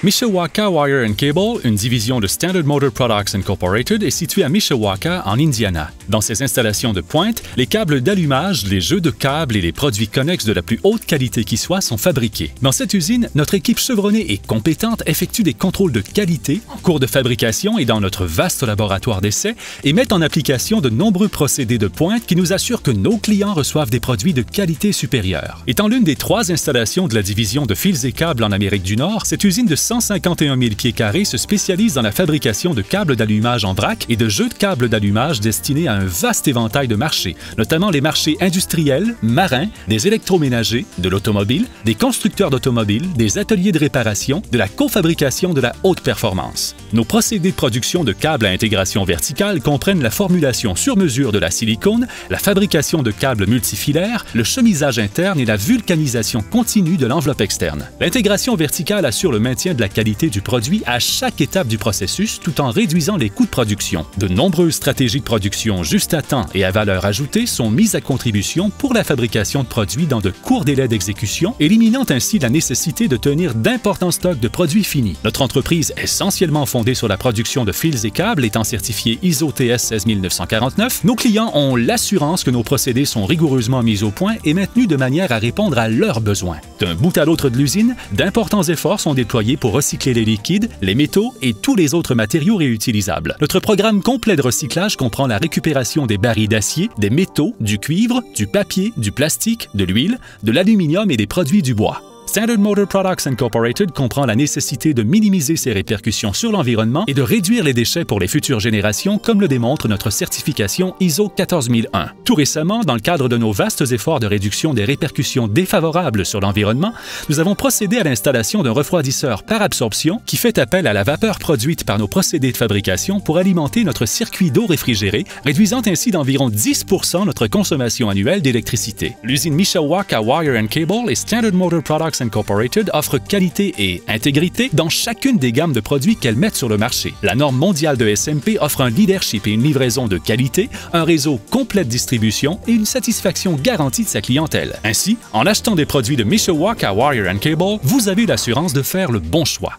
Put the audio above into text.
Mishawaka Wire & Cable, une division de Standard Motor Products Incorporated, est située à Mishawaka, en Indiana. Dans ces installations de pointe, les câbles d'allumage, les jeux de câbles et les produits connexes de la plus haute qualité qui soit sont fabriqués. Dans cette usine, notre équipe chevronnée et compétente effectue des contrôles de qualité en cours de fabrication et dans notre vaste laboratoire d'essai et met en application de nombreux procédés de pointe qui nous assurent que nos clients reçoivent des produits de qualité supérieure. Étant l'une des 3 installations de la division de fils et câbles en Amérique du Nord, cette usine de 151 000 pieds carrés se spécialise dans la fabrication de câbles d'allumage en vrac et de jeux de câbles d'allumage destinés à un vaste éventail de marchés, notamment les marchés industriels, marins, des électroménagers, de l'automobile, des constructeurs d'automobiles, des ateliers de réparation, de la cofabrication de la haute performance. Nos procédés de production de câbles à intégration verticale comprennent la formulation sur mesure de la silicone, la fabrication de câbles multifilaires, le chemisage interne et la vulcanisation continue de l'enveloppe externe. L'intégration verticale assure le maintien de la qualité du produit à chaque étape du processus tout en réduisant les coûts de production. De nombreuses stratégies de production juste à temps et à valeur ajoutée sont mises à contribution pour la fabrication de produits dans de courts délais d'exécution, éliminant ainsi la nécessité de tenir d'importants stocks de produits finis. Notre entreprise, essentiellement fondée sur la production de fils et câbles étant certifiée ISO TS 16949, nos clients ont l'assurance que nos procédés sont rigoureusement mis au point et maintenus de manière à répondre à leurs besoins. D'un bout à l'autre de l'usine, d'importants efforts sont déployés pour recycler les liquides, les métaux et tous les autres matériaux réutilisables. Notre programme complet de recyclage comprend la récupération des barils d'acier, des métaux, du cuivre, du papier, du plastique, de l'huile, de l'aluminium et des produits du bois. Standard Motor Products Incorporated comprend la nécessité de minimiser ses répercussions sur l'environnement et de réduire les déchets pour les futures générations, comme le démontre notre certification ISO 14001. Tout récemment, dans le cadre de nos vastes efforts de réduction des répercussions défavorables sur l'environnement, nous avons procédé à l'installation d'un refroidisseur par absorption qui fait appel à la vapeur produite par nos procédés de fabrication pour alimenter notre circuit d'eau réfrigérée, réduisant ainsi d'environ 10% notre consommation annuelle d'électricité. L'usine Mishawaka Wire & Cable et Standard Motor Products Incorporated offre qualité et intégrité dans chacune des gammes de produits qu'elles mettent sur le marché. La norme mondiale de SMP offre un leadership et une livraison de qualité, un réseau complet de distribution et une satisfaction garantie de sa clientèle. Ainsi, en achetant des produits de Mishawaka Wire & Cable, vous avez l'assurance de faire le bon choix.